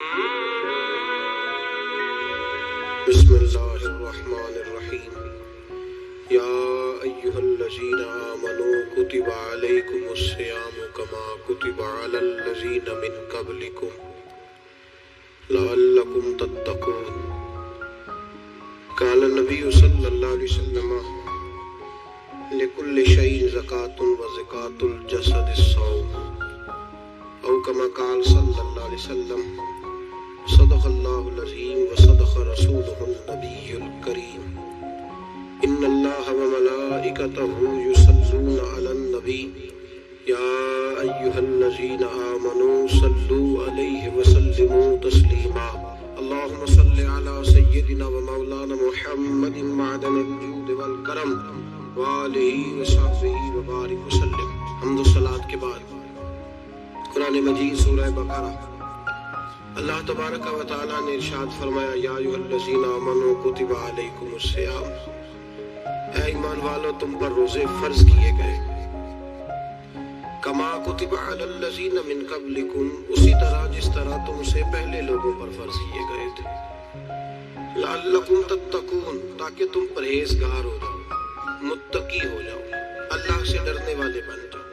بسم اللہ الرحمن الرحیم یا ایہا الذین آمنوا کتب علیکم الصیام کما کتب علی الذین من قبلکم لعلکم تتقون۔ قال النبی صلی اللہ علیہ وسلم لکل شیء زکاۃ وزکاۃ الجسد الصوم، او کما قال صلی اللہ علیہ وسلم صدق اللہ العظیم وصدق رسولہ النبی الکریم۔ ان اللہ وملائکتہ یصلون علی النبی یا ایہا الذین آمنوا صلوا علیہ وسلموا تسلیما۔ اللہم صل علی سیدنا ومولانا محمد معدن الجود والکرم وآلہ وصحبہ وبارک وسلم۔ حمد و صلاۃ کے بعد قرآن مجید سورہ بقرہ، اللہ تبارک و تعالیٰ نے ارشاد فرمایا یا ایھا الذین آمنوا کتب علیکم الصیام، اے ایمان والو تم پر روزے فرض کیے گئے، کما کتب علی الذین من قبلکم، اسی طرح جس طرح تم سے پہلے لوگوں پر فرض کیے گئے تھے، لعلکم تتقون، تاکہ تم پرہیزگار ہو جاؤ، متقی ہو جاؤ، اللہ سے ڈرنے والے بن جاؤ،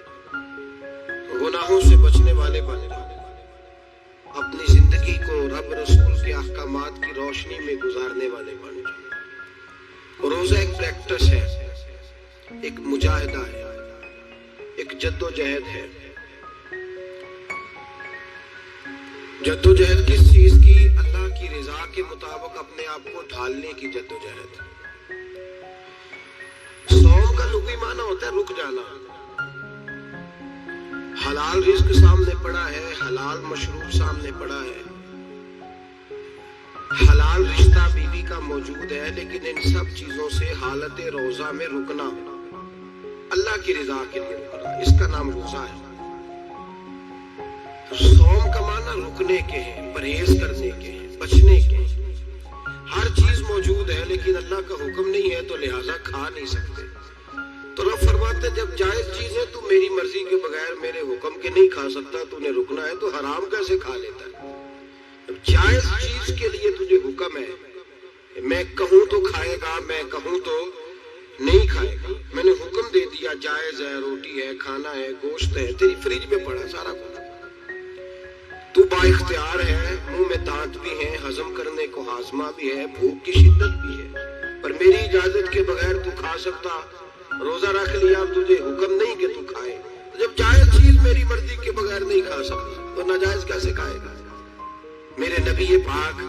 گناہوں سے بچنے والے بن جاؤ، اپنی زندگی کو رب رسول کے احکامات کی روشنی میں گزارنے والے بن جاؤ۔ روزہ ایک پریکٹس ہے، ایک مجاہدہ ہے، ایک جد و جہد ہے۔ جد و جہد کس چیز کی؟ اللہ کی رضا کے مطابق اپنے آپ کو ڈھالنے کی جد و جہد۔ صوم کا لغوی معنی ہوتا ہے رک جانا۔ حلال رزق سامنے پڑا ہے، حلال مشروب سامنے پڑا ہے، حلال رشتہ بیوی کا موجود ہے، لیکن ان سب چیزوں سے حالت روزہ میں رکنا، اللہ کی رضا کے لیے رکنا، اس کا نام روزہ ہے۔ صوم کا معنی رکنے کے ہیں، پرہیز کرنے کے ہیں، بچنے کے ہیں۔ ہر چیز موجود ہے لیکن اللہ کا حکم نہیں ہے تو لہٰذا کھا نہیں سکتے۔ تو رب فرماتے جب جائز چیز ہے تو میری مرضی کے بغیر میرے حکم کے نہیں کھا سکتا، تو نے رکنا ہے تو حرام کیسے کھا لیتا ہے؟ جب جائز چیز کے لیے تجھے حکم ہے، میں کہوں تو کھائے گا، میں کہوں تو نہیں کھائے گا، میں نے حکم دے دیا جائز ہے، روٹی ہے، کھانا ہے، گوشت ہے، تیری فریج میں پڑا سارا کچھ، تو با اختیار ہے، منہ میں دانت بھی ہیں، ہضم کرنے کو ہاضمہ بھی ہے، بھوک کی شدت بھی ہے، پر میری اجازت کے بغیر تو کھا سکتا؟ روزہ رکھ لیا، اب تجھے حکم نہیں کہ تو کھائے، جب جائز چیز میری مرضی کے بغیر نہیں کھا سکتا تو ناجائز کیسے کھائے گا؟ میرے نبی پاک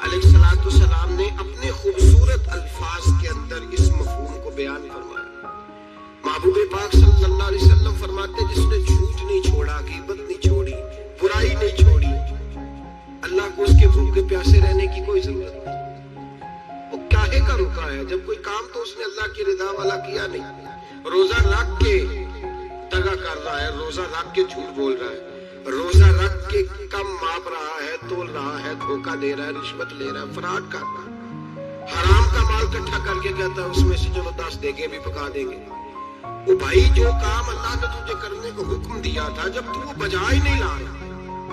علیہ الصلوۃ والسلام نے اپنے خوبصورت الفاظ کے اندر اس مفہوم کو بیان فرمایا۔ محبوب پاک صلی اللہ علیہ وسلم فرماتے جس نے جھوٹ نہیں چھوڑا، غیبت نہیں چھوڑی، برائی نہیں چھوڑی، اللہ کو اس کے بھوکے پیاسے رہنے کی کوئی ضرورت نہیں۔ وہ کاہے کا رکا ہے؟ جب کوئی کام تو اس نے اللہ کی رضا والا کیا نہیں۔ روزہ رکھ کے دغا کر رہا ہے، روزہ رکھ کے جھوٹ بول رہا ہے، روزہ رکھ کے کم ماپ رہا ہے، تول رہا ہے، دھوکہ دے رہا ہے، رشوت لے رہا ہے، فراڈ کر رہا ہے، حرام کا مال اکٹھا کر کے کہتا ہے اس میں سے چلو 10 دے گے بھی پکا دیں گے۔ وہ بھائی جو کام اللہ نے تجھے کرنے کو حکم دیا تھا، جب تو وہ بجا ہی نہیں لا رہا،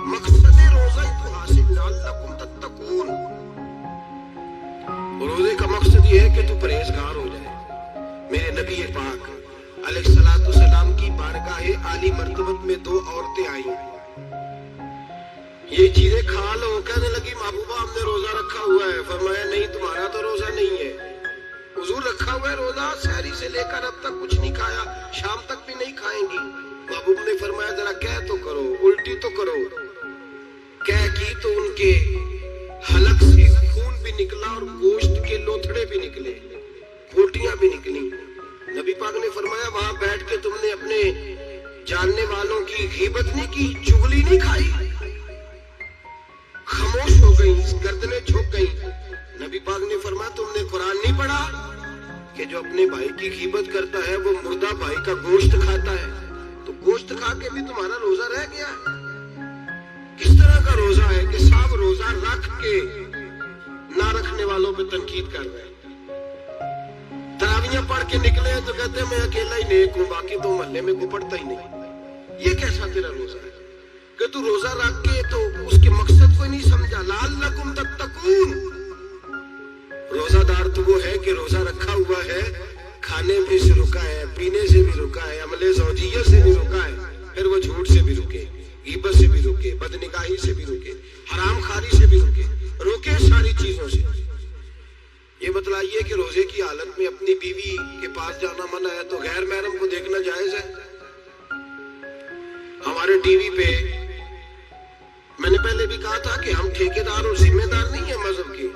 مقصد روزہ ہی تو حاصل لعلکم تتقون۔ روزے کا مقصد یہ ہے کہ تو پرہیزگار ہو جائے۔ میرے نبی پاک علیہ الصلوۃ والسلام کی بارگاہ عالی مرتبت میں 2 عورتیں آئیں، یہ چیزیں کھا لو، کہنے لگی محبوبہ ہم نے روزہ رکھا ہوا ہے۔ فرمایا نہیں، تمہارا تو روزہ نہیں ہے، حضور رکھا ہوا ہے روزہ، سحری سے لے کر اب تک کچھ نہیں کھایا، شام تک بھی نہیں کھائیں گی۔ محبوب نے فرمایا ذرا کہہ تو کرو، الٹی تو کرو۔ کہہ کی تو ان کے حلق سے خون بھی نکلا اور گوشت کے لوتھڑے بھی نکلے، بوٹیاں بھی نکلی۔ نبی پاک نے فرمایا وہاں بیٹھ کے تم نے اپنے جاننے والوں کی غیبت نہیں کی، چغلی نہیں کھائی؟ خاموش ہو گئی، گردنیں جھک گئی۔ نبی پاک نے فرمایا تم نے قرآن نہیں پڑھا کہ جو اپنے بھائی کی غیبت کرتا ہے وہ مردہ بھائی کا گوشت کھاتا ہے؟ تو گوشت کھا کے بھی تمہارا روزہ رہ گیا ہے۔ کس طرح کا روزہ ہے کہ صاحب روزہ رکھ کے نہ رکھنے والوں پہ تنقید کر رہے ہیں۔ تراویحیں پڑھ کے نکلے ہیں تو کہتے ہیں میں اکیلا ہی نیک ہوں، باقی تو محلے میں کوئی پڑھتا ہی نہیں۔ یہ کیسا تیرا روزہ ہے؟ کہ تو روزہ رکھ کے تو اس کے مقصد کو نہیں سمجھا. لعلکم تتقون. روزہ دار تو وہ ہے کہ روزہ رکھا ہوا ہے, کھانے میں سے رکا ہے, پینے سے بھی رکا ہے, عمل زوجیہ سے بھی رکا ہے, پھر وہ جھوٹ سے بھی رکے, غیبت سے بھی رکے, بدنکاہی سے بھی رکے, حرام خواری سے بھی رکے ساری چیزوں سے. یہ بتلائیے کہ روزے کی حالت میں اپنی بیوی کے پاس جانا منع ہے تو غیر محرم کو دیکھنا جائز ہے؟ ہمارے ٹی وی پہ میں نے پہلے بھی کہا تھا کہ ہم ٹھیکیدار اور ذمہ دار نہیں ہیں مذہب کے.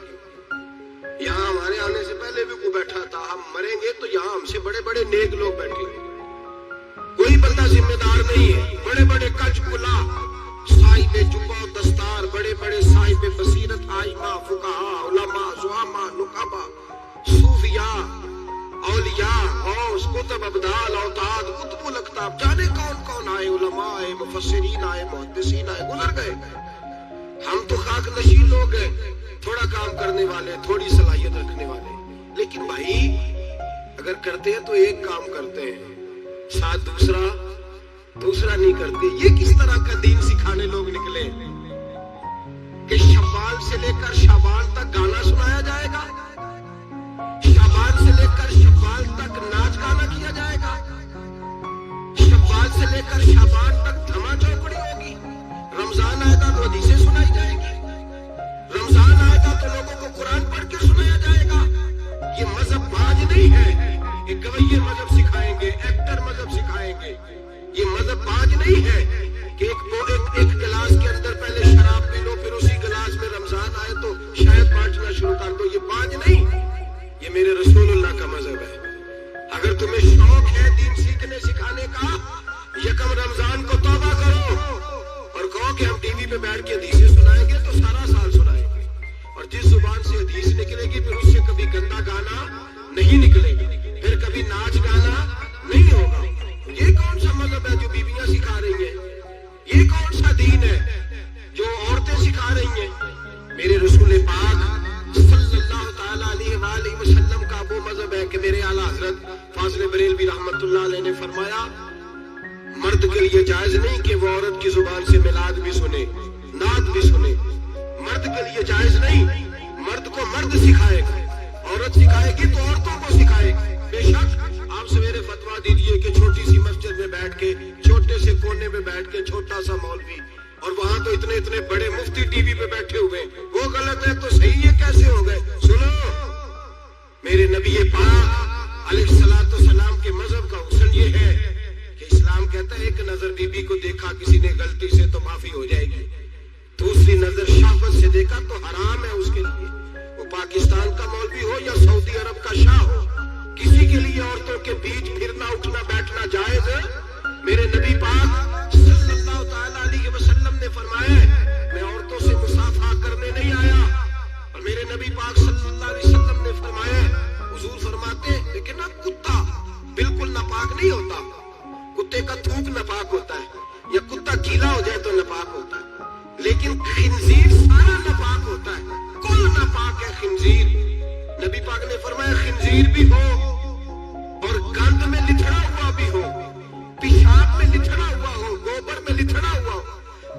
یہاں ہمارے آنے سے پہلے بھی کوئی بیٹھا تھا, ہم مریں گے تو یہاں ہم سے بڑے بڑے نیک لوگ بیٹھے ہیں, کوئی بندہ ذمہ دار نہیں ہے. بڑے بڑے کچ کلا, صاحب جبہ و دستار, بڑے بڑے صاحب بصیرت, آئمہ, فقہا, علماء, زعماء, نقبا, صوفیاء, اولیاء, غوث, کتب, ابدال, اوتاد, قطب الاقطاب, جانے کون کون آئے, علماء آئے, مفسرین آئے, محدثین آئے, گزر گئے. ہم تو خاک نشین لوگ ہیں, تھوڑا کام کرنے والے, تھوڑی صلاحیت رکھنے والے. لیکن بھائی اگر کرتے ہیں تو ایک کام کرتے ہیں, ساتھ دوسرا نہیں کرتے. یہ کس طرح کا دین سکھانے لوگ نکلے کہ شوال سے لے کر شعبان تک گانا سنایا جائے گا, شعبان سے لے کر شوال تک ناچ گانا کیا جائے گا, شوال سے لے کر شعبان تک دھما چوکڑی ہوگی, رمضان آئے گا تو حدیثیں سنائی جائیں گی, رمضان آئے گا تو لوگوں کو قرآن پڑھ کے سنایا جائے گا. یہ مذہب باز نہیں ہے کہ گویے مذہب سکھائیں گے, ایکٹر مذہب سکھائیں گے. یہ مذہب باز نہیں ہے کہ ایک گلاس کے اندر پہلے شراب پی لو, پھر اسی گلاس میں رمضان آئے تو شہد بانٹنا شروع کر دو. یہ باز نہیں, یہ میرے رسول اللہ کا مذہب ہے. اگر تمہیں شوق ہے دین سیکھنے سکھانے کا, یکم رمضان کو توبہ کرو اور کہو کہ ہم ٹی وی پہ بیٹھ کے حدیثیں سنائیں گے تو سارا سال سنائیں گے, اور جس زبان سے حدیث نکلے گی پھر اس سے کبھی گندا گانا نہیں نکلے گا, پھر کبھی ناچ گانا نہیں ہوگا. یہ کون سا مذہب ہے جو بیویاں سکھا رہی ہیں؟ یہ کون سا دین ہے جو عورتیں سکھا رہی ہیں؟ میرے رسول پاک صلی اللہ تعالی علیہ وآلہ وسلم کا وہ مذہب ہے کہ میرے اعلیٰ حضرت فاضل بریلوی رحمت اللہ علیہ نے فرمایا, مرد کے لیے جائز نہیں کہ وہ عورت کی زبان سے میلاد بھی سنے, نعت بھی سنے. مرد کے لیے جائز نہیں, مرد کو مرد سکھائے گا, عورت سکھائے گی تو عورتوں کو سکھائے گی. بے شک آپ سویرے فتویٰ دیجئے کہ چھوٹی سی مسجد میں بیٹھ کے, چھوٹے سے کونے میں بیٹھ کے چھوٹا سا مولوی, اور وہاں تو اتنے بڑے مفتی ٹی وی پہ بیٹھے ہوئے, وہ غلط ہے تو صحیح ہے کیسے ہو گئے؟ سنو, میرے نبی پاک علیہ الصلوۃ والسلام کے مذہب کا حسن یہ ہے کہ اسلام کہتا ہے ایک نظر بی بی کو دیکھا کسی نے غلطی سے تو معافی ہو جائے گی, دوسری نظر شہوت سے دیکھا تو حرام ہے اس کے لیے. وہ پاکستان کا مولوی ہو یا سعودی عرب کا شاہ ہو, کسی کے لیے عورتوں کے بیچ پھرنا اٹھنا بیٹھنا جائز ہے. میرے نبی پاک صلی اللہ تعالی علیہ وسلم نے فرمایا میں عورتوں سے مصافحہ کرنے نہیں آیا, اور میرے نبی پاک صلی اللہ علیہ وسلم نے فرمایا, حضور فرماتے لیکن نا کتا بالکل ناپاک نہیں ہوتا, کتے کا تھوک ناپاک ہوتا ہے, یا کتا گیلا ہو جائے تو ناپاک ہوتا ہے, لیکن خنزیر سارا ناپاک ہوتا ہے, کل ناپاک ہے خنزیر. نبی پاک نے فرمایا خنزیر بھی ہو اور گند میں لتھڑا ہوا بھی ہو, پیشاب میں لتھڑا ہوا ہو, گوبر میں لتھڑا ہوا ہو,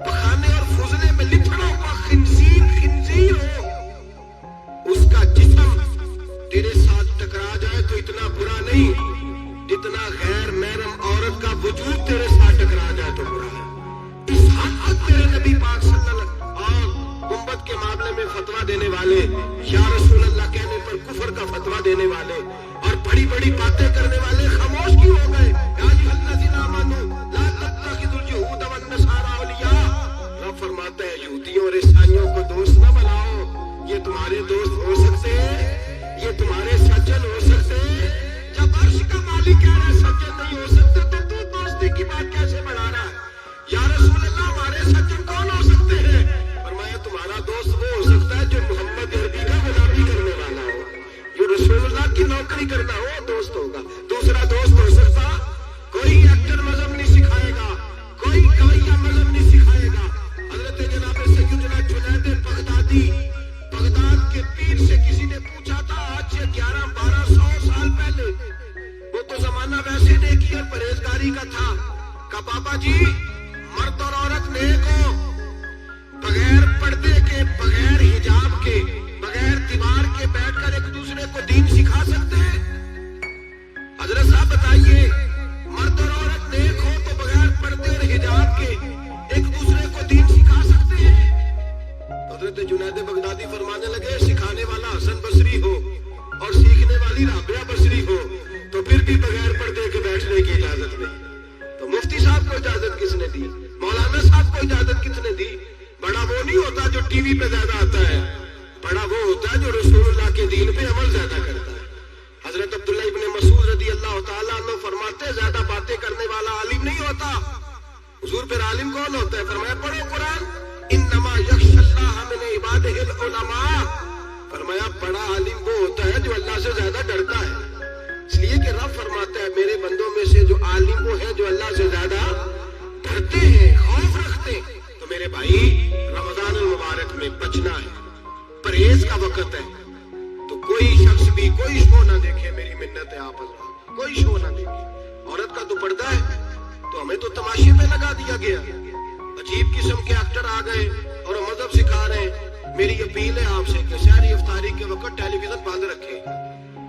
پخانے اور فضلے میں لتھڑا ہوا خنزیر ہو, اس کا جسم تیرے ساتھ ٹکرا جائے تو اتنا برا نہیں جتنا غیر محرم عورت کا وجود تیرے ساتھ ٹکرا جائے تو برا ہے. اس حد تک میرے نبی پاک صلی اللہ علیہ وسلم اور گنبد کے معاملے میں فتویٰ دینے والے, یا رسول اللہ کہنے پر کفر کا فتویٰ دینے والے اور بڑی بڑی باتیں کرنے والے خاموش کیوں ہو گئے؟ یا ایھا الذین آمنوا لا تتخذوا اليہود والنصارى اولیاء. رب فرماتا ہے یہودیوں اور عیسائیوں کو دوست نہ بناؤ, یہ تمہارے دوست ہو سکتے ہیں, یہ تمہارے سجن ہو سکتے ہیں. جب عرش کا مالک کہہ رہا ہے سجن نہیں ہو سکتے تو دوستی کی بات کیسے بڑھا رہا ہے؟ یا رسول اللہ ہمارے سجن کون ہو سکتے ہیں؟ فرمایا تمہارا دوست وہ ہو سکتا ہے جو محمد عربی کا غلامی کرنے والا ہو, جو رسول اللہ کی نوکری کرنا ہو دوست ہوگا. دوسرا دوست ہو سکتا کوئی ایکٹر مذہب نہیں سکھائے گا, کوئی گویہ مذہب نہیں سکھائے گا. حضرت جناب سیدنا جنید بغدادی, بغداد کے پیر سے کسی نے پوچھا تھا آج سے 1100-1200 سال پہلے, وہ تو زمانہ ویسے نیکی اور پرہیزگاری کا تھا, کہا بابا جی مرد اور عورت نیک ہو حضرت جنید بغدادی فرمانے لگے سکھانے والا حسن بصری ہو اور سیکھنے والی رابعہ بصری ہو تو پھر بھی بغیر پردے کے بیٹھنے کی اجازت نہیں. تو مفتی صاحب کو اجازت کس نے دی؟ مولانا صاحب کو اجازت کس نے دی؟ بڑا وہ نہیں ہوتا جو ٹی وی پہ زیادہ آتا ہے، بڑا وہ ہوتا ہے جو رسول اللہ کے دین پہ عمل زیادہ کرتا ہے. حضرت عبداللہ ابن مسعود رضی اللہ تعالیٰ عنہ فرماتے زیادہ باتیں کرنے والا عالم نہیں ہوتا. حضور پھر عالم کون ہوتا ہے؟ فرمایا پڑھو قرآن، انما یخشی اللہ من عبادہ العلماء. فرمایا بڑا عالم وہ ہوتا ہے جو اللہ سے زیادہ ڈرتا ہے. اس لیے کہ رب فرماتا ہے میرے بندوں میں سے جو عالم وہ ہے جو اللہ سے زیادہ ڈرتے ہیں، خوف رکھتے ہیں. تو میرے بھائی رمضان المبارک میں بچنا ہے، پرہیز کا وقت ہے. تو کوئی شخص بھی کوئی شو نہ دیکھے، میری منت ہے آپ حضرات، کوئی شو نہ دیکھے. عورت کا دوپٹہ ہے تو ہمیں تو تماشے پہ لگا دیا گیا. عجیب قسم کے ایکٹر آ گئے اور مذہب سکھا رہے ہیں. میری اپیل ہے آپ سے کہ سحری افطاری کے وقت ٹیلی ویژن بند رکھے.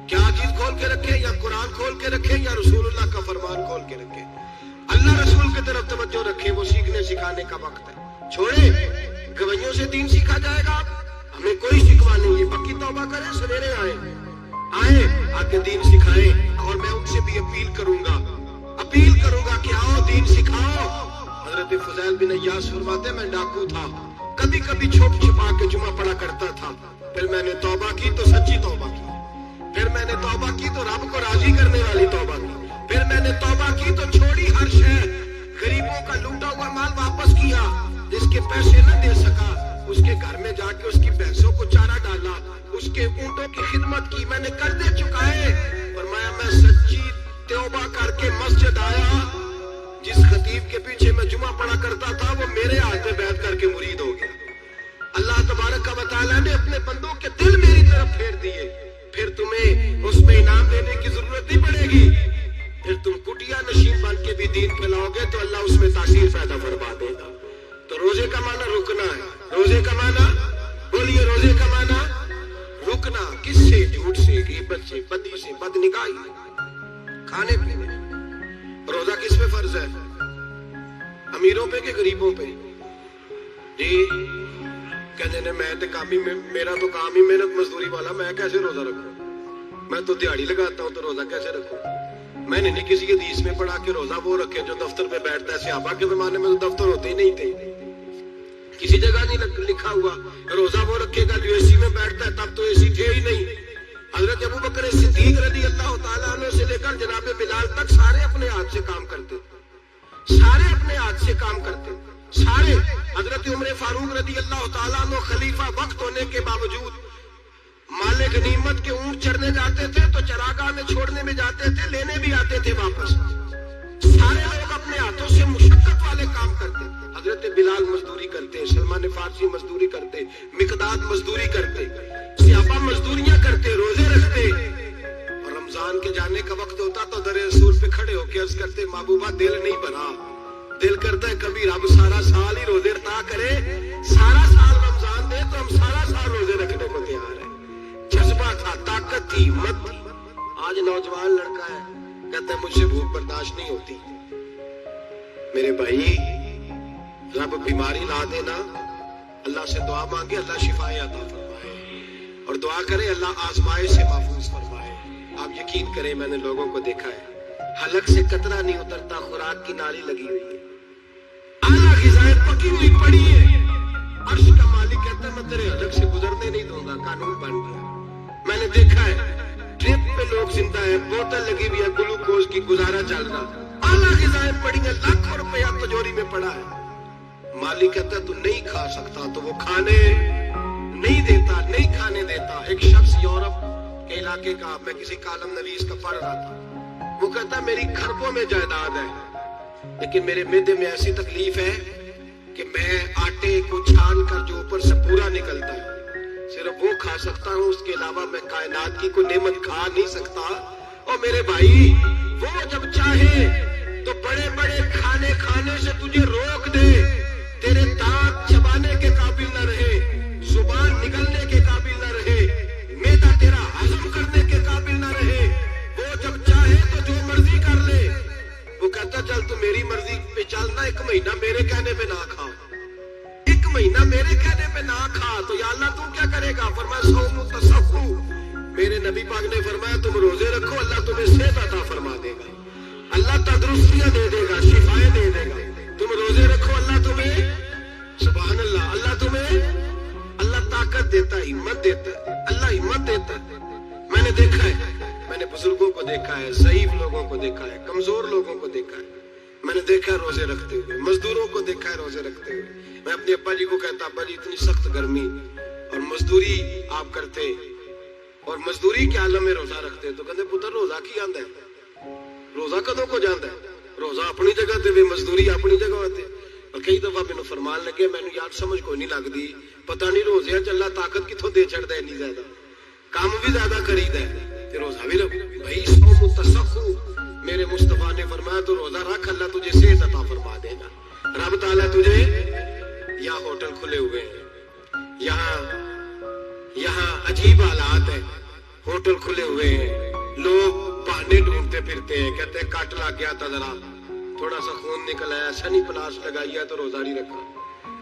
کیا چیز کھول کے رکھے؟ یا قرآن کھول کے رکھے یا رسول اللہ کا فرمان کھول کے رکھے. اللہ رسول کی طرف توجہ رکھے، وہ سیکھنے سکھانے کا وقت ہے. چھوڑے گویوں سے دین سیکھا جائے گا، ہمیں کوئی سکھوا نہیں ہے. پکی توبہ کریں، سویرے آئے آ کے دین سکھائیں. اور میں ان سے بھی اپیل کروں گا کہ آؤ دین سکھاؤ. حضرت فضیل بن عیاض فرماتے میں ڈاکو تھا، کبھی کبھی چھپ چھپا کے جمعہ پڑھا کرتا تھا. پھر میں نے توبہ کی تو سچی توبہ کی، پھر میں نے توبہ کی تو رب کو راضی کرنے والی توبہ کی، پھر میں نے توبہ کی تو چھوڑی ہر شے. غریبوں کا لوٹا ہوا مال واپس کیا، جس کے پیسے نہ دے سکا اس کے گھر میں جا کے اس کی بھینسوں کو چارہ ڈالا، اس کے اونٹوں کی خدمت کی، میں نے قرضے چکائے. فرمایا میں سچی توبہ کر کے مسجد آیا. جس خطیب کے پیچھے میں جمعہ پڑھا کرتا تھا وہ میرے ہاتھ میں بیٹھ کر کے مرید ہو گیا. اللہ تبارک و تعالیٰ نے اپنے بندوں کے دل میری طرف پھیر دیے. پھر تمہیں اس میں انعام دینے کی ضرورت نہیں پڑے گی. پھر تم کٹیا نشین بن کے بھی دین پھیلاؤ گے تو اللہ اس میں تاثیر پیدا فرما دے گا. تو روزے کا معنی رکنا ہے. روزے کا معنی بولیے، روزے کا معنی رکنا. کس سے؟ جھوٹ سے، غیبت سے، بدی سے، بد نگاہی، کھانے پینے. روزہ کس پہ فرض ہے؟ امیروں پہ کہ غریبوں پہ؟ جی کہتے ہیں میں تو کام ہی، میرا تو کام ہی محنت مزدوری والا، میں کیسے روزہ رکھوں؟ میں تو دیہڑی لگاتا ہوں تو روزہ کیسے رکھوں؟ میں نے نہیں کسی حدیث میں پڑھا کہ روزہ وہ رکھے جو دفتر پہ بیٹھتا ہے. صحابہ کے زمانے میں تو دفتر ہوتے ہی نہیں تھے، کسی جگہ نہیں لکھا ہوا روزہ وہ رکھے گا جو اے سی میں بیٹھتا ہے. تب تو اے سی تھے ہی نہیں. حضرت ابو بکر صدیق رضی اللہ تعالیٰ عنہ سے لے کر جناب بلال تک سارے اپنے ہاتھ سے کام کرتے، سارے اپنے ہاتھ سے کام کرتے، سارے. حضرت عمر فاروق رضی اللہ تعالیٰ عنہ خلیفہ وقت ہونے کے باوجود مال غنیمت کے اونٹ چرنے جاتے تھے تو چراگاہ میں چھوڑنے میں جاتے تھے، لینے بھی آتے تھے واپس. سارے لوگ اپنے ہاتھوں سے مشقت والے کام کرتے. حضرت بلال مزدوری کرتے، سلمان فارسی مزدوری کرتے، مقداد مزدوری کرتے، صحابہ مزدوریاں کرتے، روزے رکھتے. اور رمضان کے جانے کا وقت ہوتا تو در رسول پہ کھڑے ہو کے عرض کرتے محبوبہ دل نہیں بھرا، دل کرتا ہے کبھی رب سارا سال ہی روزے عطا کرے، سارا سال رمضان دے تو ہم سارا سال روزے رکھنے کو تیار ہیں. جذبہ تھا، طاقت تھی، ہمت تھی. آج نوجوان لڑکا ہے کہتا ہے مجھ سے بھوک برداشت نہیں ہوتی. میرے بھائی رب بیماری لا دینا، اللہ سے دعا مانگے اللہ شفائے عطا فرمائے، اور دعا کرے اللہ آزمائش سے محفوظ فرمائے. آپ یقین کریں میں نے لوگوں کو دیکھا ہے حلق سے قطرہ نہیں اترتا، خوراک کی نالی لگی ہوئی ہے، اعلیٰ غذائیں پکی ہوئی پڑی ہے. عرش کا مالک کہتا ہے میں تیرے حلق سے گزرنے نہیں دوں گا. قانون بن گیا. میں نے دیکھا ہے ٹرپ پہ لوگ زندہ ہے، بوتل لگی ہوئی ہے گلوکوز کی، گزارا چل رہا، اعلیٰ غذائیں پڑی ہیں، لاکھوں روپیہ تجوری میں پڑا ہے. مالک کہتا ہے تو نہیں کھا سکتا تو وہ کھانے نہیں دیتا، نہیں کھانے دیتا. ایک شخص یورپ کے علاقے کا، میں کسی کالم نویس کا پڑھ رہا تھا، وہ کہتا ہے میری کھربوں میں جائیداد ہے لیکن میرے معدے میں ایسی تکلیف ہے کہ میں آٹے کو چھان کر جو اوپر سے پورا نکلتا ہے صرف وہ کھا سکتا ہوں، اس کے علاوہ میں کائنات کی کوئی نعمت کھا نہیں سکتا. اور میرے بھائی وہ جب چاہے تو بڑے بڑے کھانے کھانے سے تجھے روک دے، تیرے دانت چبانے کے قابل نہ رہے، زبان نگلنے کے قابل نہ رہے، معدہ تیرا ہضم کرنے کے قابل نہ رہے. وہ جب چاہے تو جو مرضی کر لے. وہ کہتا چل تو میری مرضی پہ چلنا، ایک مہینہ میرے کہنے پہ نہ کھا، ایک مہینہ میرے کہنے پہ نہ کھا تو دیتا ہے, ہمت دیتا ہے, اللہ ہمت دیتا ہے. میں نے دیکھا ہے, میں نے بزرگوں کو دیکھا ہے, ضعیف لوگوں کو دیکھا ہے, کمزور لوگوں کو دیکھا ہے. میں نے دیکھا ہے روزے رکھتے ہوئے, مزدوروں کو دیکھا ہے روزے رکھتے ہوئے. میں اپنے ابا جی کو کہتا, ابا جی اتنی سخت گرمی اور مزدوری آپ کرتے اور مزدوری کے عالم میں روزہ رکھتے, تو کہتے پتر روزہ کی آندا ہے, روزہ کدوں کو جاندا ہے, روزہ اپنی جگہ تے مزدوری اپنی جگہ ہوتے. اور کئی دفعہ مینوں فرمان لگے, مینوں یار سمجھ کوئی نہیں لگتی, پتہ نہیں روزے چ اللہ طاقت کتوں دے چڑھدا ہے, اتنی زیادہ کام بھی زیادہ کریدا ہے تے روزہ بھی رکھ. بھائی صوم تصخو, میرے مصطفیٰ نے فرمایا تو روزہ رکھ, اللہ تجھے صحت عطا فرما دے گا. رب تعالیٰ تجھے, یہاں ہوٹل کھلے ہوئے ہیں, یہاں عجیب حالات ہیں, ہوٹل کھلے ہوئے ہیں, لوگ بہانے ڈھونڈتے پھرتے ہیں, کہتے ہیں کٹ لگ گیا تھا, ذرا تھوڑا سا خون نکل آیا, سنی پلاس لگائی ہے تو روزہ نہیں رکھا,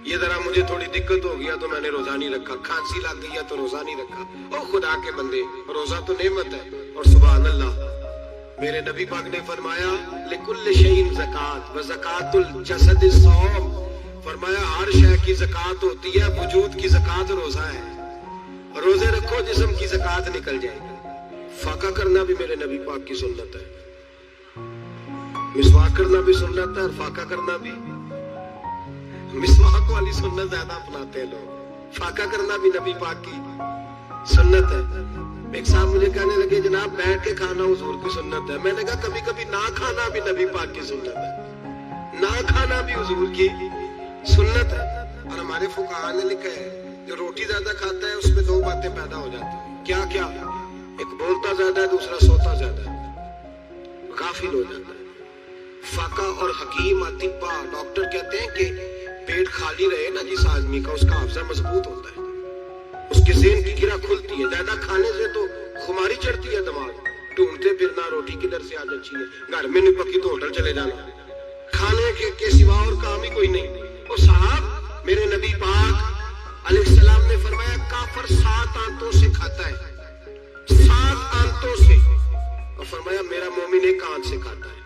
یہ ذرا مجھے تھوڑی دقت ہو گیا تو میں نے روزہ نہیں رکھا, کھانسی لگ گئی ہے تو روزہ نہیں رکھا. او خدا کے بندے, روزہ تو نعمت ہے. اور سبحان اللہ, میرے نبی پاک نے فرمایا لکل شیء زکات و زکات الجسد الصوم, فرمایا ہر شے کی زکات ہوتی ہے, وجود کی زکات روزہ ہے. روزے رکھو جسم کی زکات نکل جائے گی. فاقہ کرنا بھی میرے نبی پاک کی سنت ہے, مسواک کرنا بھی سنت ہے, اور فاقہ کرنا بھی. مسواک والی سنت زیادہ اپناتے ہیں لوگ, فاقہ کرنا بھی نبی پاک کی سنت ہے. ایک صاحب مجھے کہنے لگے جناب بیٹھ کے کھانا حضور کی سنت ہے. میں نے کہا کبھی کبھی نہ کھانا بھی نبی پاک کی سنت ہے, نہ کھانا بھی حضور کی سنت ہے. اور ہمارے فقہاء نے لکھا ہے جو روٹی زیادہ کھاتا ہے اس میں دو باتیں پیدا ہو جاتی ہیں. کیا کیا؟ ایک بولتا زیادہ ہے, دوسرا سوتا زیادہ ہے, غافل ہو جاتا ہے. فقہ اور حکیم اطباء ڈاکٹر کہتے ہیں کہ پیٹ خالی رہے نا جس آدمی کا, اس کا حافظہ مضبوط ہوتا ہے, اس کے ذہن کی گرہ کھلتی ہے. زیادہ کھانے سے تو خماری چڑھتی ہے, دماغ ڈھونڈتے پھرنا روٹی کدھر سے آج اچھی ہے, گھر میں نہیں پکی تو ہوٹل چلے جانا, کھانے کے سوا اور کام ہی کوئی نہیں. وہ صاحب میرے نبی پاک علیہ السلام نے فرمایا کافر 7 آنتوں سے کھاتا ہے, 7 آنتوں سے, اور فرمایا میرا مومن 1 آنت سے کھاتا ہے.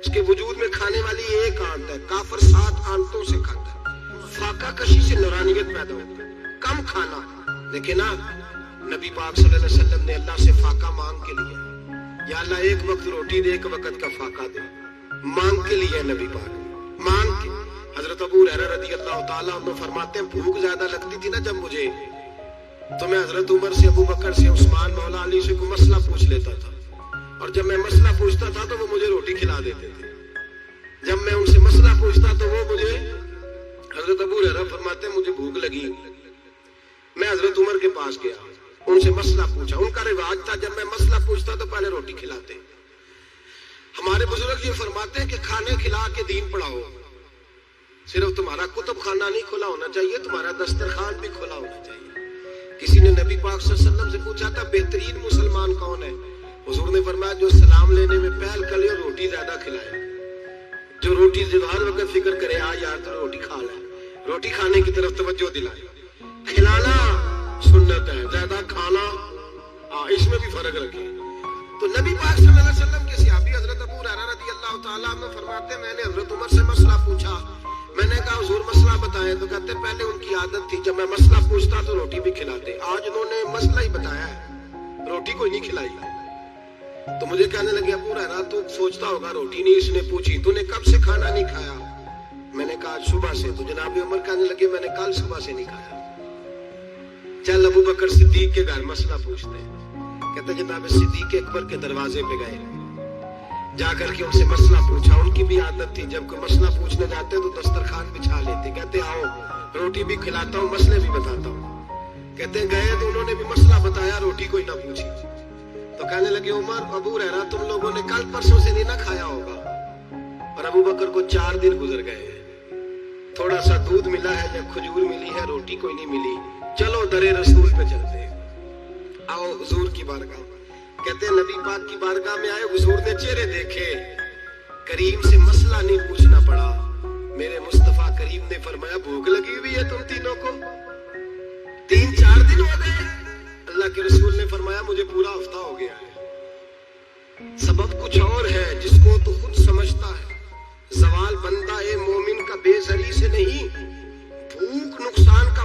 اس کے وجود میں کھانے والی 1 آنت ہے, کافر 7 آنتوں سے کھاتا ہے. فاقہ کشی سے نورانیت پیدا ہوتی ہے, کم کھانا. لیکن نبی پاک صلی اللہ علیہ وسلم نے اللہ سے فاقہ مانگ کے لیے, یا اللہ 1 وقت روٹی دے, 1 وقت کا فاقہ دے, مانگ کے لیے نبی پاک مانگ کے. حضرت ابو ہریرہ رضی اللہ تعالیٰ عنہ فرماتے ہیں بھوک زیادہ لگتی تھی نا جب مجھے, تو میں حضرت عمر سے, ابو بکر سے, عثمان, مولا علی سے کوئی مسئلہ پوچھ لیتا تھا, اور جب میں مسئلہ پوچھتا تھا تو وہ مجھے روٹی کھلا دیتے تھے. جب میں ان سے مسئلہ پوچھتا تو وہ مجھے, حضرت ابو ہریرہ فرماتے ہیں مجھے بھوک لگی, میں حضرت عمر کے پاس گیا, ان سے مسئلہ پوچھا. ان کا رواج تھا جب میں مسئلہ پوچھتا تو پہلے روٹی کھلاتے. ہمارے بزرگ یہ فرماتے ہیں کہ کھانے کھلا کے دین پڑھاؤ. صرف تمہارا کتب خانہ نہیں کھلا ہونا چاہیے, تمہارا دسترخوان بھی کھلا ہونا چاہیے. کسی نے نبی پاک صلی اللہ علیہ وسلم سے پوچھا تھا بہترین مسلمان کون ہے, حضور نے فرمایا جو سلام لینے میں پہل کرے اور روٹی زیادہ کھلائے, جو روٹی ہر وقت فکر کرے یار تو روٹی کھا لے, روٹی کھانے کی طرف توجہ دلائے. کھلانا سنت ہے, زیادہ کھانا اس میں بھی فرق رکھے. تو نبی پاک صلی اللہ علیہ وسلم کے صحابی حضرت ابو ہریرہ رضی اللہ تعالیٰ عنہ فرماتے ہیں میں نے حضرت عمر سے مسئلہ پوچھا, میں نے کہا حضور مسئلہ بتائیں, تو کہتے پہلے ان کی عادت تھی جب میں مسئلہ پوچھتا تو روٹی بھی کھلاتے, آج انہوں نے مسئلہ ہی بتایا ہے, روٹی کوئی نہیں کھلائی. تو مجھے کہنے لگے ابو ہریرہ تو سوچتا ہوگا روٹی نہیں اس نے پوچھی, تو نے کب سے کھانا نہیں کھایا؟ میں نے کہا آج صبح سے. تو جناب عمر کہنے لگے میں نے کل صبح سے نہیں کھایا. چل ابو بکر صدیق کے گھر مسئلہ پوچھتے ہیں. کہتے جناب صدیق اکبر کے دروازے پہ گئے, جا کر کے ان سے مسئلہ پوچھا. ان کی بھی عادت تھی جب کوئی مسئلہ پوچھنے جاتے تو دسترخوان بچھا لیتے, کہتے آؤ روٹی بھی کھلاتا ہوں, مسئلے بھی بتاتا ہوں. کہتے گئے تو انہوں نے بھی مسئلہ بتایا, روٹی کوئی نہ پوچھی. تو کہنے لگے عمر ابو ہریرہ تم لوگوں نے کل پرسوں سے نہیں نہ کھایا ہوگا. اور ابو بکر کو 4 دن گزر گئے, تھوڑا سا دودھ ملا ہے یا کھجور ملی ہے, روٹی کوئی نہیں ملی. چلو درے رسول پہ چلتے, آؤ حضور کی بارگاہ. کہتے ہیں نبی پاک کی بارگاہ میں آئے, حضور نے چہرے دیکھے, کریم سے مسئلہ نہیں پوچھنا پڑا. میرے مصطفیٰ کریم نے فرمایا بھوک لگی ہوئی ہے تم تینوں کو, 3-4 دن ہو گئے. اللہ کے رسول نے فرمایا مجھے پورا ہفتہ ہو گیا ہے. سبب کچھ اور ہے جس کو تو خود سمجھتا ہے. زوال بندہ مومن کا بے زری سے نہیں, بھوک نقصان کا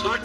60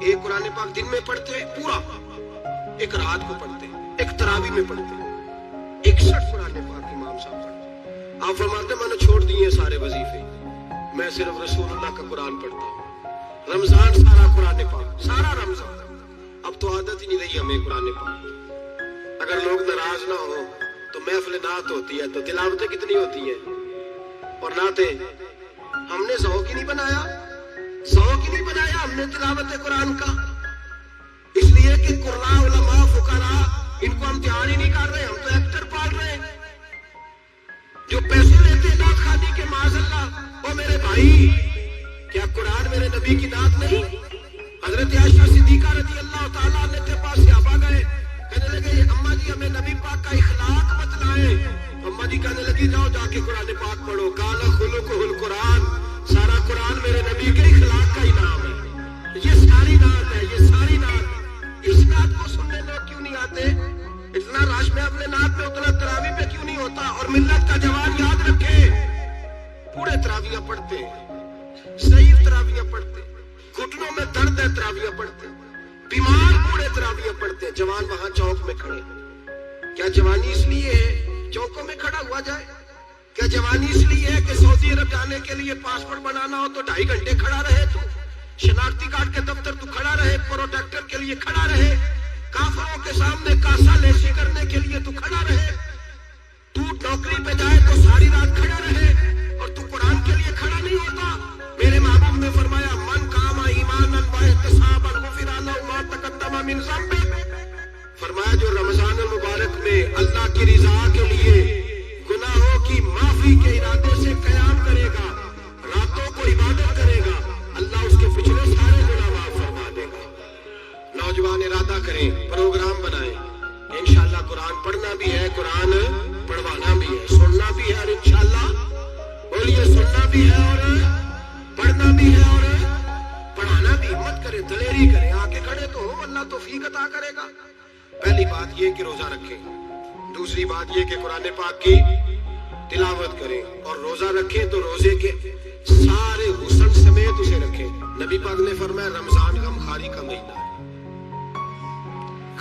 ایک قرآن پاک دن میں پڑھتے پورا, ایک رات کو پڑھتے, ایک تراویح میں پڑھتے, 61 قرآن پاک امام صاحب پڑھتے. آپ فرماتے میں نے چھوڑ دیے سارے وظیفے, میں صرف رسول اللہ کا قرآن پڑھتا ہوں. رمضان سارا قرآن پاک, سارا رمضان. اب تو عادت ہی نہیں رہی ہمیں قرآن پاک. اگر لوگ ناراض نہ ہو تو محفل نعت ہوتی ہے تو تلاوتیں کتنی ہوتی ہیں, اور نعتیں ہم نے ذوق ہی نہیں بنایا, ذوق ہی نہیں بنایا ہم نے تلاوت قرآن کا. اس لیے کہ قراء علماء فقراء ان کو ہم دھیان ہی نہیں کر رہے, ہم تو ایکٹر پال رہے ہیں جو پیسے لیتے ہیں نعت خوانی کے. معاذ اللہ. او میرے بھائی, کیا قرآن میرے نبی کی نعت نہیں؟ حضرت عائشہ صدیقہ رضی اللہ تعالیٰ عنہ کے پاس صحابہ گئے, کہنے لگے اماں جی ہمیں نبی پاک کا اخلاق بتلائیں. اماں جی کہنے لگی جاؤ جا کے قرآن پاک پڑھو. قال خلقہ القرآن, سارا قرآن میرے نبی کے اخلاق کا ہی نام ہے. یہ ساری نعت ہے, یہ ساری نعت. اس نعت کو سننے لوگ کیوں نہیں آتے؟ اتنا رش میں اپنے نعت میں اتنا تراویح پہ کیوں نہیں ہوتا؟ اور ملت کا جوان یاد رکھے, پورے تراویح پڑھتے ہیں, صحیح تراویح پڑھتے, گھٹنوں میں درد ہے تراویح پڑھتے, بیمار بوڑھے تراویح پڑھتے ہیں. جوان وہاں چوک میں کھڑے. کیا جوانی اس لیے ہے چوکوں میں کھڑا ہوا جائے؟ کیا جوانی اس لیے ہے کہ سعودی عرب جانے کے لیے پاسپورٹ بنانا ہو تو 2.5 گھنٹے کھڑا رہے, تو شناختی کارڈ کے دفتر تو کھڑا رہے, پروٹیکٹر کے لیے کھڑا رہے, کافروں کے سامنے کاسا لیسی کرنے کے لیے تو کھڑا رہے, تو نوکری پہ جائے تو ساری رات کھڑا رہے, اور تو قرآن کے لیے کھڑا نہیں ہوتا؟ میرے محبوب نے فرمایا من قام ایمانا واحتسابا غفر له ما تقدم من ذنبه. فرمایا جو رمضان المبارک میں اللہ کی رضا کے لیے گناہوں کی معافی کے ارادے سے قیام کرے گا, راتوں کو عبادت کرے گا, اللہ اس کے پچھلے سارے گناہ معاف فرما دے گا. نوجوان ارادہ کریں, پروگرام بنائیں. انشاءاللہ قرآن پڑھنا بھی ہے, قرآن پڑھوانا بھی ہے, سننا بھی ہے, اور انشاءاللہ بولیے سننا بھی ہے اور پڑھنا بھی ہے اور پڑھانا بھی. ہمت کریں, دلیری کریں, آگے کھڑے تو ہو, اللہ توفیق عطا کرے گا. پہلی بات یہ کہ روزہ رکھیں, دوسری بات یہ کہ قرآن پاک کی تلاوت کریں, اور روزہ رکھیں تو روزے کے سارے حسن سمیت اسے رکھیں. نبی پاک نے فرمایا رمضان غمخواری کا مہینہ ہے,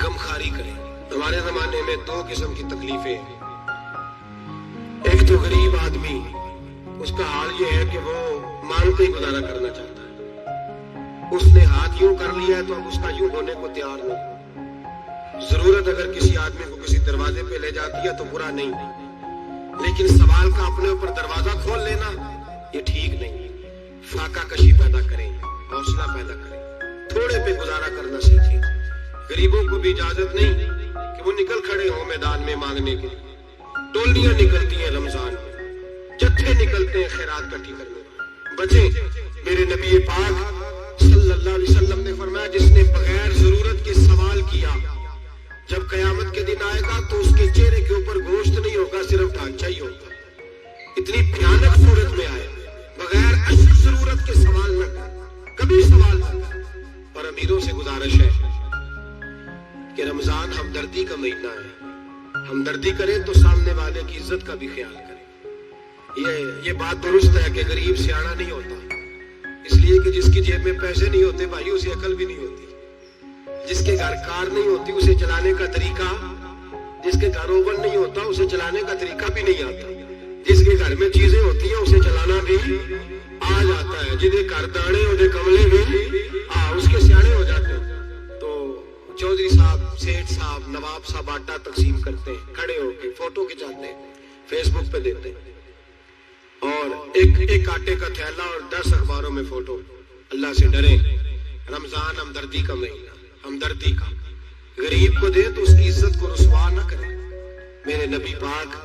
غمخواری کریں. ہمارے زمانے میں 2 قسم کی تکلیفیں ہیں. ایک تو غریب آدمی, اس کا حال یہ ہے کہ وہ مانگتے ہی گزارا کرنا چاہتا ہے. اس نے ہاتھ یوں کر لیا ہے تو اب اس کا یوں ہونے کو تیار نہیں. ضرورت اگر کسی آدمی کو کسی دروازے پہ لے جاتی ہے تو برا نہیں, لیکن سوال کا اپنے اوپر دروازہ کھول لینا یہ ٹھیک نہیں. فاقہ کشی پیدا کریں, حوصلہ پیدا کریں, تھوڑے پہ گزارا کرنا سیکھیں. غریبوں کو بھی اجازت نہیں کہ وہ نکل کھڑے ہوں میدان میں مانگنے کے لیے. ٹولیاں نکلتی ہیں رمضان میں, جتھے نکلتے ہیں خیرات کٹھی کرنے. بچیں. میرے نبی پاک صلی اللہ علیہ وسلم نے فرمایا جس نے بغیر ضرورت کے سوال کیا, جب قیامت کے دن آئے گا تو اس کے چہرے کے اوپر گوشت نہیں ہوگا, صرف ڈھانچہ ہی ہوگا. اتنی بھیانک صورت میں آئے, بغیر اصل ضرورت کے سوال نہ کر, کبھی سوال نہ کر. اور امیروں سے گزارش ہے کہ رمضان ہمدردی کا مہینہ ہے, ہمدردی کریں تو سامنے والے کی عزت کا بھی خیال کریں. یہ بات درست ہے کہ غریب سیاڑا نہیں ہوتا, اس لیے کہ جس کی جیب میں پیسے نہیں ہوتے بھائی اسے عقل بھی نہیں ہوتی. جس کے گھر کار نہیں ہوتی اسے چلانے کا طریقہ, جس کے گھر اوون نہیں ہوتا اسے چلانے کا طریقہ بھی نہیں آتا. جس کے گھر میں چیزیں ہوتی ہیں اسے چلانا بھی آ جاتا ہے. جنہیں گھر داڑے انہیں کملے بھی اس کے سیاڑے ہو جاتے ہیں. تو چودھری صاحب, سیٹھ صاحب, نواب صاحب آٹا تقسیم کرتے ہیں, کھڑے ہو کے فوٹو کھچاتے ہیں, فیس بک پہ دیتے ہیں, اور ایک آٹے کا تھیلا اور 10 اخباروں میں فوٹو. اللہ سے ڈریں. رمضان ہمدردی کا مہینہ, ہمدردی کا. غریب کو دے تو اس کی عزت کو رسوا نہ کرے. میرے نبی پاک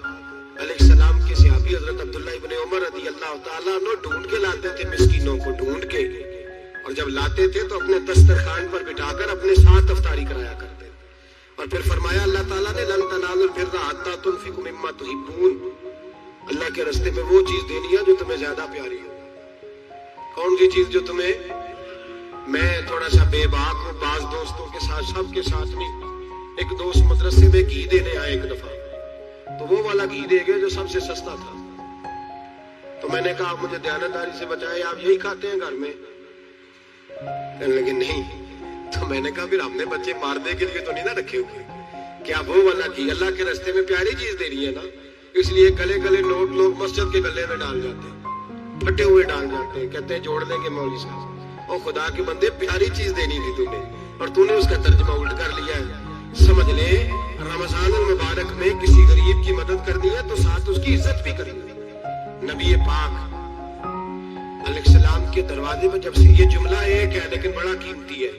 علیہ السلام کے صحابی حضرت عبداللہ ابن عمر رضی اللہ تعالیٰ عنہ ڈھونڈ کے لاتے تھے مسکینوں کو, ڈھونڈ کے, اور جب لاتے تھے تو اپنے دسترخوان پر بٹھا کر اپنے ساتھ افطاری کرایا کرتے. اور پھر فرمایا اللہ تعالیٰ نے لن تنالوا البر حتی تنفقوا مما تحبون, اللہ کے راستے میں وہ چیز دینی ہے جو تمہیں زیادہ پیاری ہو. کون سی چیز جو تمہیں, میں تھوڑا سا بے باک ہوں, بعض دوستوں کے ساتھ, سب کے ساتھ نہیں. ایک دوست مدرسے میں گھی دینے آئے ایک دفعہ, تو وہ والا گھی دے گئے جو سب سے سستا تھا. تو میں نے کہا مجھے دیانتداری سے بچائے, آپ یہی کھاتے ہیں گھر میں؟ کہنے لگے نہیں, تو میں نے کہا پھر ہم نے بچے مارنے کے لیے تو نہیں نہ رکھے ہوئے, کیا وہ والا کی اللہ کے راستے میں پیاری چیز دے رہی ہے نا, اس لیے گلے گلے نوٹ لوگ مسجد کے گلے میں ڈال جاتے ہیں, پھٹے ہوئے ڈال جاتے ہیں, کہتے ہیں جوڑ لیں گے مولوی صاحب. اور خدا کے بندے پیاری چیز دینی تھی تم نے, اور تو نے اس کا ترجمہ الٹ کر لیا ہے. سمجھ لے رمضان المبارک میں کسی غریب کی مدد کرنی ہے تو ساتھ اس کی عزت بھی کرنی ہے. نبی پاک علیہ السلام کے دروازے پر جب سے یہ جملہ ایک ہے لیکن بڑا قیمتی ہے,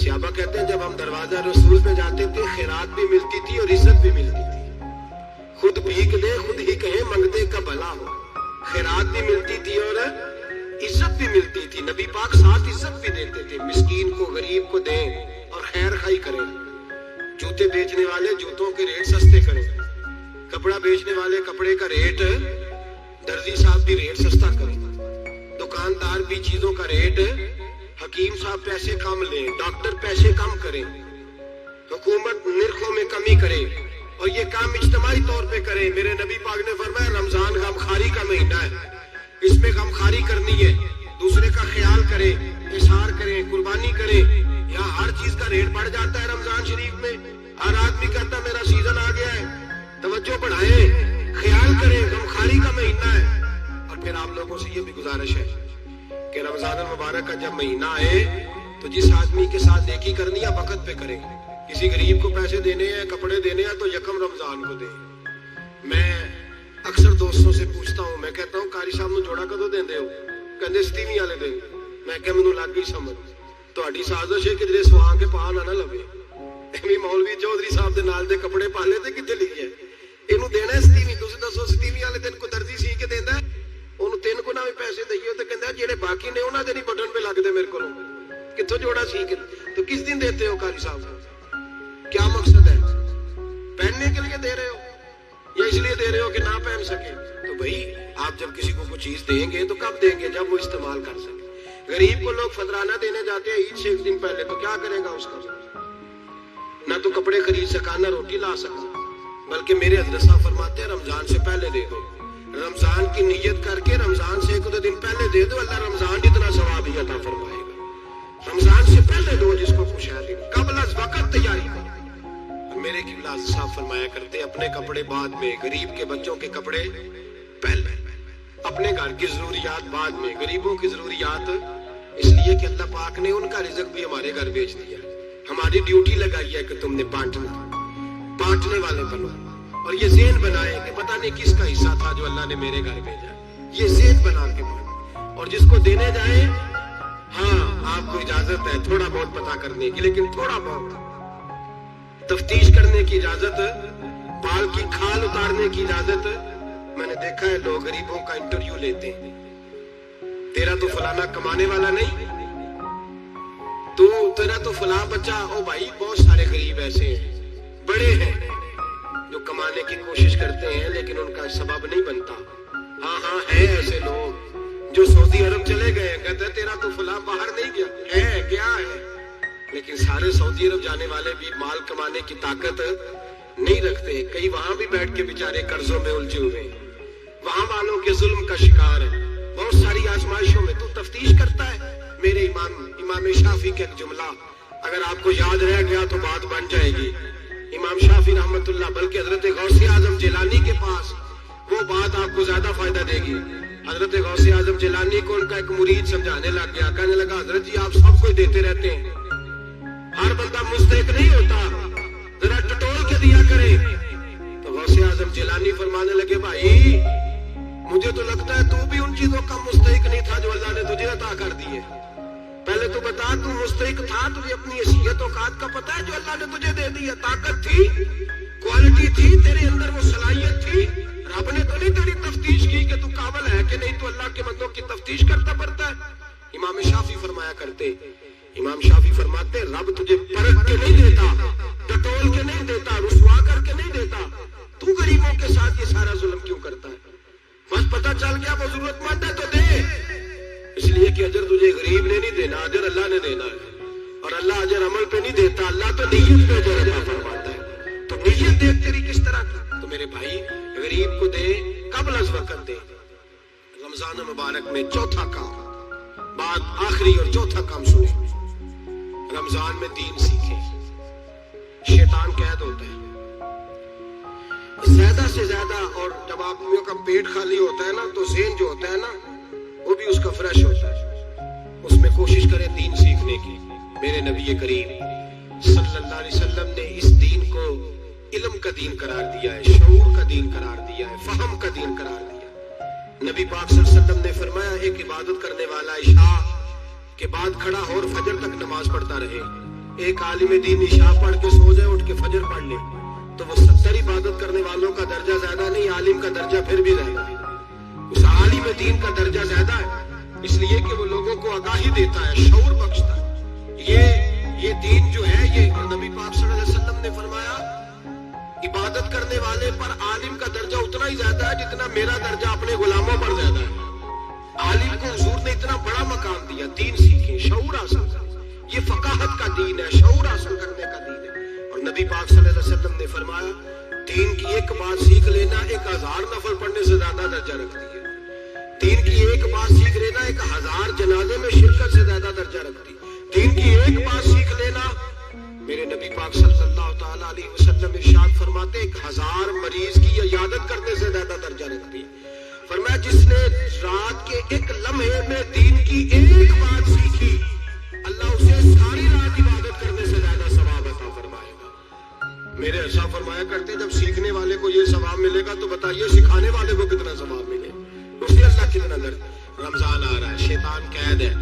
صحابہ کہتے ہیں جب ہم دروازہ رسول پہ جاتے تھے خیرات بھی ملتی تھی اور عزت بھی ملتی تھی. خود بھیک دے خود ہی کہیں منگتے کا بھلا ہو, خیرات بھی ملتی تھی اور عزت بھی ملتی تھی. نبی پاک ساتھ عزت بھی دیتے تھے, مسکین کو غریب کو دیں اور خیر خائی کریں. جوتے بیچنے والے جوتوں کے ریٹ سستے کریں, کپڑا بیچنے والے کپڑے کا ریٹ, درزی صاحب بھی ریٹ سستا کریں, دکاندار بھی چیزوں کا ریٹ, حکیم صاحب پیسے کم لیں, ڈاکٹر پیسے کم کریں, حکومت نرخوں میں کمی کرے, اور یہ کام اجتماعی طور پہ کرے. میرے نبی پاک نے فرمایا رمضان غمخواری کا مہینہ ہے, اس میں غمخواری کرنی ہے, دوسرے کا خیال کرے, اظہار کریں, قربانی کریں. یہاں ہر چیز کا ریٹ بڑھ جاتا ہے رمضان شریف میں. ہر آدمی کہتا ہے میرا سیزن آ گیا ہے, توجہ بڑھائیں, خیال کریں, غمخواری کا مہینہ ہے. اور پھر آپ لوگوں سے یہ بھی گزارش ہے کہ رمضان المبارک کا جب مہینہ آئے تو جس آدمی کے ساتھ نیکی کرنی ہے وقت پہ کریں. کسی غریب کو پیسے دینے ہیں, کپڑے دینے ہیں تو یکم رمضان کو دیں. میں اکثر دوستوں سے پوچھتا ہوں, میں کہتا ہوں قاری صاحب نو جوڑا کدو دیندے ہو, کہندے 27 والے دن. میں کہ مینوں لگ گئی سمجھ, تہاڈی سازش ہے کہ سواں کے پا نہ لوے. ایویں مولوی چودھری صاحب دے نال دے کپڑے پالے تے کتے لکھے اینو دینا 27. تسی دسو 27 والے دن کو درزی سی کے دیندا ہے, اونوں 3 گنا بھی پیسے دئیے تے کہندا جڑے باقی نے انہاں دے نہیں بٹن پہ لگدے میرے کولوں, کتھوں جوڑا سی کے. تو کس دن دیتے ہو قاری صاحب, کیا مقصد ہے؟ پہننے کے لیے دے رہے ہو یا اس لیے دے رہے ہو کہ نہ پہن سکے؟ تو بھائی آپ جب کسی کو کوئی چیز دیں گے تو کب دیں گے؟ جب وہ استعمال کر سکے. غریب کو لوگ فطرانہ دینے جاتے ہیں عید سے ایک دن پہلے, تو کیا کرے گا اس کا؟ نہ تو کپڑے خرید سکا نہ روٹی لا سکا. بلکہ میرے حضرت صاحب فرماتے ہیں رمضان سے پہلے دے دو, رمضان کی نیت کر کے رمضان سے 1-2 دن پہلے دے دو, اللہ رمضان جتنا ثواب ہی عطا فرمائے گا. رمضان سے پہلے دو جس کو خوشحالی, قبل از وقت تیاری کرو. میرے قبلہ صاحب فرمایا کرتے اپنے کپڑے بعد میں, غریب کے بچوں کے کپڑے پہلے, اپنے گھر کی ضروریات بعد میں, غریبوں کی ضروریات. اس لیے کہ اللہ پاک نے ان کا رزق بھی ہمارے گھر بھیج دیا. ہماری ڈیوٹی لگائی ہے کہ تم نے بانٹنے والے بنو, اور یہ ذہن بنائے کہ پتہ نہیں کس کا حصہ تھا جو اللہ نے میرے گھر بھیجا. یہ ذہن بنا کے بنو, اور جس کو دینے جائیں ہاں آپ کو اجازت ہے تھوڑا بہت پتہ کرنے کی, لیکن تھوڑا بہت تفتیش کرنے کی اجازت, بال کی کھال اتارنے کی اجازت. میں نے دیکھا ہے لوگ غریبوں کا انٹرویو لیتے ہیں, تیرا تو فلانا کمانے والا نہیں, تیرا تو فلاں بچہ. او بھائی بہت سارے غریب ایسے ہیں, بڑے ہیں جو کمانے کی کوشش کرتے ہیں لیکن ان کا سبب نہیں بنتا. ہاں ہے ایسے لوگ جو سعودی عرب چلے گئے, کہتے ہیں تیرا تو فلاں باہر نہیں گیا, ہے کیا ہے, لیکن سارے سعودی عرب جانے والے بھی مال کمانے کی طاقت نہیں رکھتے. کئی وہاں بھی بیٹھ کے بیچارے قرضوں میں الجھے ہوئے ہیں, وہاں والوں کے ظلم کا شکار ہے. بہت ساری آزمائشوں میں تو تفتیش کرتا ہے. میرے امام شافعی کا ایک جملہ اگر آپ کو یاد رہ گیا تو بات بن جائے گی. امام شافعی رحمت اللہ, بلکہ حضرت غوث اعظم جیلانی کے پاس وہ بات آپ کو زیادہ فائدہ دے گی. حضرت غوث اعظم جیلانی کو ان کا ایک مرید سمجھانے لگ گیا, کہنے لگا حضرت جی آپ سب کو دیتے رہتے ہیں, ہر بندہ مستحق نہیں ہوتا, ذرا ٹٹول کے دیا کرے. تو غوث اعظم جیلانی فرمانے لگے بھائی مجھے تو لگتا ہے تو بھی ان چیزوں کا مستحق نہیں تھا جو اللہ نے تجھے عطا کر دی ہے. پہلے تو بتا تو مستحق تھا, تجھے اپنی حیثیت اوقات کا پتہ ہے جو اللہ نے تجھے دے دی ہے. طاقت تھی, کوالٹی تھی, تیرے اندر وہ صلاحیت تھی. رب نے تو نہیں تیری تفتیش کی کہ تو قابل ہے کہ نہیں, تو اللہ کے بندوں کی تفتیش کرتا پڑتا ہے. امام شافعی فرمایا کرتے, امام شافعی فرماتے رب تجھے پرکھ کے نہیں دیتا, ٹٹول کے نہیں دیتا, رسوا کر کے نہیں دیتا. تو غریبوں کے ساتھ یہ سارا ظلم کیوں کرتا ہے؟ بس پتہ چل گیا وہ ضرورت مند ہے تو دے. اس لیے کہ اجر تجھے غریب نے نہیں دینا, اجر اللہ نے دینا ہے. اور اللہ اجر عمل پہ نہیں دیتا, اللہ تو نیت پہ اجر عطا فرماتا ہے. تو نیت دیکھ تیری کس طرح کی. تو میرے بھائی غریب کو دے, قبل از وقت دے. رمضان مبارک میں چوتھا کام, بات آخری اور چوتھا کام سنیں. رمضان میں دین سیکھیں. شیطان قید ہوتا ہے زیادہ سے زیادہ, اور جب آدمیوں کا پیٹ خالی ہوتا ہے نا تو ذہن جو ہوتا ہے نا وہ بھی اس کا فریش ہوتا ہے. اس میں کوشش کریں دین سیکھنے کی. میرے نبی کریم صلی اللہ علیہ وسلم نے اس دین کو علم کا دین قرار دیا ہے, شعور کا دین قرار دیا ہے, فہم کا دین قرار دیا. نبی پاک صلی اللہ علیہ وسلم نے فرمایا ایک عبادت کرنے والا عشاء کے بعد کھڑا ہو اور فجر تک نماز پڑھتا رہے. ایک عالم دین عشاء پڑھ کے سو جائے, اٹھ کے فجر پڑھ لے, تو وہ 70 عبادت کرنے والوں کا درجہ زیادہ نہیں, عالم کا درجہ پھر بھی زیادہ ہے. اس عالم دین کا درجہ زیادہ ہے اس لیے کہ وہ لوگوں کو آگاہی دیتا ہے, شعور بخشتا ہے. یہ دین جو ہے, یہ نبی پاک صلی اللہ علیہ وسلم نے فرمایا عبادت کرنے والے پر عالم کا درجہ اتنا ہی زیادہ ہے جتنا میرا درجہ اپنے غلاموں پر زیادہ ہے. عالم کو حضور نے اتنا بڑا مقام دیا. دین سیکھیں, شعور حاصل کریں. یہ فقاہت کا دین ہے, شعور حاصل کرنے کا دین ہے. اور نبی پاک صلی اللہ علیہ وسلم نے فرمایا دین کی ایک بات سیکھ لینا 1000 نفل پڑھنے سے زیادہ درجہ رکھتی ہے. دین کی ایک بات سیکھ لینا 1000 جنازے میں شرکت سے زیادہ درجہ رکھتی. دین کی ایک بات سیکھ لینا, میرے نبی پاک صلی اللہ تعالی علیہ وسلم ارشاد فرماتے 1000 مریض کی عیادت کرنے سے زیادہ درجہ رکھتی. فرمایا جس نے رات کے ایک لمحے میں دین کی ایک بات سیکھی, اللہ اسے ساری رات عبادت کرنے سے زیادہ ثواب عطا فرمائے گا. میرے ایسا فرمایا کرتے جب سیکھنے والے کو یہ ثواب ملے گا تو بتائیے سکھانے والے کو کتنا ثواب ملے. اسے اللہ کتنا درد. رمضان آ رہا ہے, شیطان قید ہے,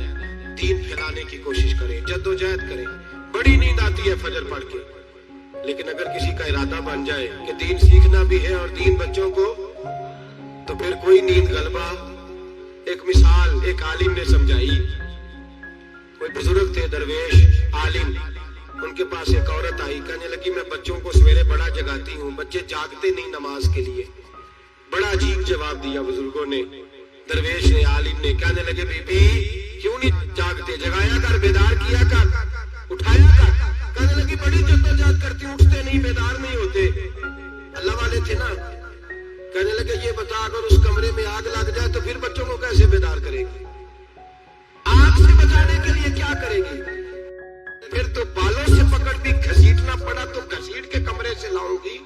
دین پھیلانے کی کوشش کریں, جدوجہد کریں. بڑی نیند آتی ہے فجر پڑھ کے, لیکن اگر کسی کا ارادہ بن جائے کہ دین سیکھنا بھی ہے اور دین بچوں کو, تو پھر کوئی نیند غلبہ. ایک مثال ایک عالم نے سمجھائی. کوئی بزرگ تھے, درویش عالم, ان کے پاس ایک عورت آئی, کہنے لگی میں بچوں کو سویرے بڑا جگاتی ہوں, بچے جاگتے نہیں نماز کے لیے. بڑا عجیب جواب دیا بزرگوں نے, درویش نے, عالم نے. کہنے لگے بی بی کیوں نہیں جاگتے, جگایا کر, بیدار کیا کر, اٹھایا کر. کہنے لگی بڑی جدوجہد کرتی, اٹھتے نہیں, بیدار نہیں ہوتے. اللہ والے تھے نا. کہنے لگے یہ بتا اگر اس کمرے میں آگ لگ جائے تو پھر بچوں کو کیسے بیدار کرے گی, آگ سے بچانے کے لیے کیا کرے گی. پھر تو بالوں سے پکڑ دی, گھسیٹنا پڑا تو گھسیٹ کے کمرے سے لاؤں گی.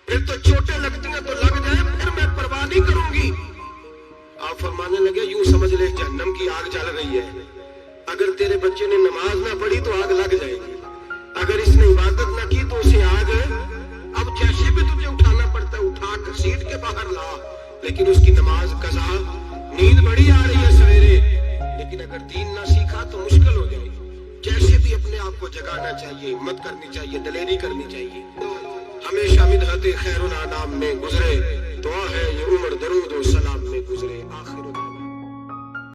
پھر تو چوٹیں لگتی ہیں تو لگ جائیں, پھر میں پرواہ نہیں کروں گی. آپ فرمانے لگے یوں سمجھ لے جہنم کی آگ جل رہی ہے. اگر تیرے بچے نے نماز نہ پڑھی تو آگ لگ جائے گی, اگر اس نے عبادت نہ کی تو اسے آگ, اب جیسے بھی تجھے اٹھانا پڑتا ہے اٹھا گھسیٹ کے باہر لا, لیکن اس کی نماز قضا. نیند بڑی آ رہی ہے سویرے, لیکن اگر دین نہ سیکھا تو مشکل ہو جائے گی. جیسے بھی اپنے آپ کو جگانا چاہیے, ہمت کرنی چاہیے, دلیری کرنی چاہیے. ہمیشہ مدحت خیر الانام میں گزرے, دعا ہے یہ عمر درود و سلام میں گزرے. آخر